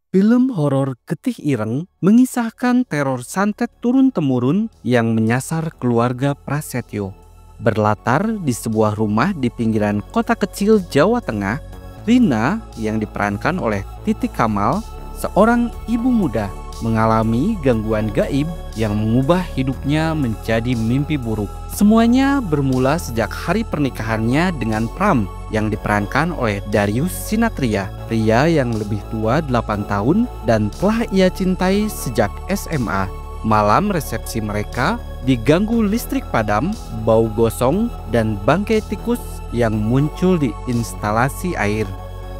Film horor Getih Ireng mengisahkan teror santet turun-temurun yang menyasar keluarga Prasetyo. Berlatar di sebuah rumah di pinggiran kota kecil Jawa Tengah, Rina yang diperankan oleh Titi Kamal, seorang ibu muda, mengalami gangguan gaib yang mengubah hidupnya menjadi mimpi buruk. Semuanya bermula sejak hari pernikahannya dengan Pram yang diperankan oleh Darius Sinathrya, pria yang lebih tua 8 tahun dan telah ia cintai sejak SMA. Malam resepsi mereka diganggu listrik padam, bau gosong, dan bangkai tikus yang muncul di instalasi air.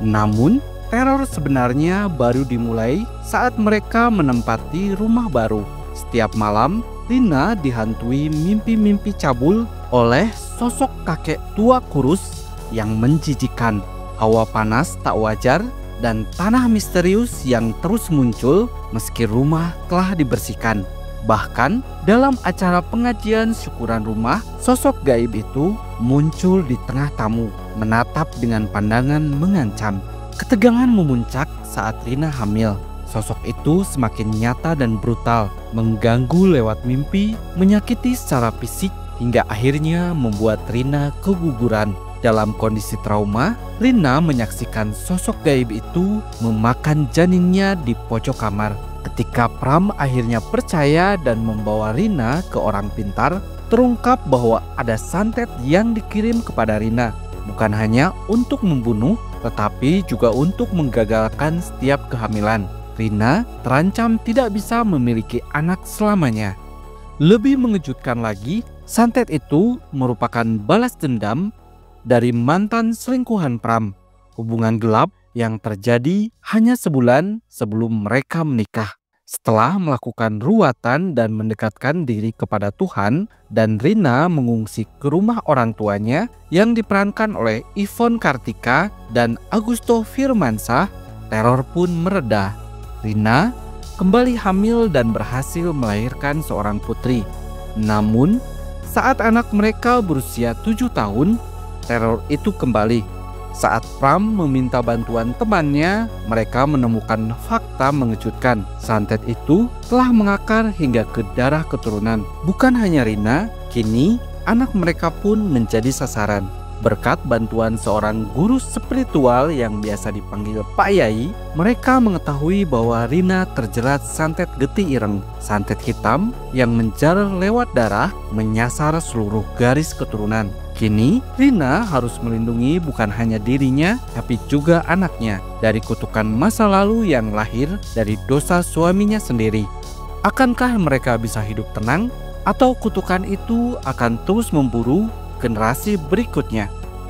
Namun, teror sebenarnya baru dimulai saat mereka menempati rumah baru. Setiap malam, Rina dihantui mimpi-mimpi cabul oleh sosok kakek tua kurus yang menjijikan, hawa panas tak wajar, dan tanah misterius yang terus muncul meski rumah telah dibersihkan. Bahkan dalam acara pengajian syukuran rumah, sosok gaib itu muncul di tengah tamu, menatap dengan pandangan mengancam. Ketegangan memuncak saat Rina hamil. Sosok itu semakin nyata dan brutal, mengganggu lewat mimpi, menyakiti secara fisik, hingga akhirnya membuat Rina keguguran. Dalam kondisi trauma, Rina menyaksikan sosok gaib itu memakan janinnya di pojok kamar. Ketika Pram akhirnya percaya dan membawa Rina ke orang pintar, terungkap bahwa ada santet yang dikirim kepada Rina, bukan hanya untuk membunuh, tetapi juga untuk menggagalkan setiap kehamilan. Rina terancam tidak bisa memiliki anak selamanya. Lebih mengejutkan lagi, santet itu merupakan balas dendam dari mantan selingkuhan Pram. Hubungan gelap yang terjadi hanya sebulan sebelum mereka menikah. Setelah melakukan ruatan dan mendekatkan diri kepada Tuhan, dan Rina mengungsi ke rumah orang tuanya yang diperankan oleh Yvonne Kartika dan Augusto Firmansyah, teror pun mereda. Rina kembali hamil dan berhasil melahirkan seorang putri. Namun, saat anak mereka berusia 7 tahun, teror itu kembali. Saat Pram meminta bantuan temannya, mereka menemukan fakta mengejutkan. Santet itu telah mengakar hingga ke darah keturunan. Bukan hanya Rina, kini anak mereka pun menjadi sasaran. Berkat bantuan seorang guru spiritual yang biasa dipanggil Pak Yai, mereka mengetahui bahwa Rina terjerat santet Getih Ireng, santet hitam yang menjalar lewat darah menyasar seluruh garis keturunan. Kini, Rina harus melindungi bukan hanya dirinya, tapi juga anaknya dari kutukan masa lalu yang lahir dari dosa suaminya sendiri. Akankah mereka bisa hidup tenang, atau kutukan itu akan terus memburu generasi berikutnya?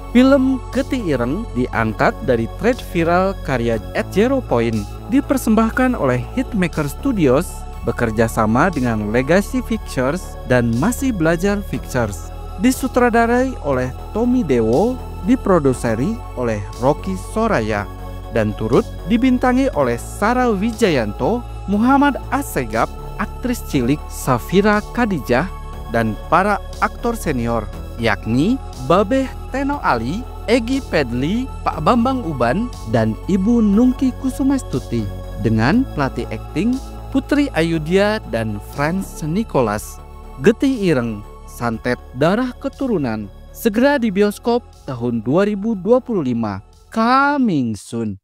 Film Getih Ireng diangkat dari thread viral karya @zeropoint, dipersembahkan oleh Hitmaker Studios bekerja sama dengan Legacy Pictures dan Masih Belajar Pictures. Disutradarai oleh Tommy Dewo, diproduseri oleh Rocky Soraya, dan turut dibintangi oleh Sarah Wijayanto, Muhammad Assegaf, aktris cilik Safira Khadijah, dan para aktor senior yakni Babeh Teno Ali, Egi Pedli, Pak Bambang Uban, dan Ibu Nungki Kusumastuti, dengan pelatih akting Putri Ayudya dan Franz Nicholas. Getih Ireng, santet darah keturunan, segera di bioskop tahun 2025. Coming soon.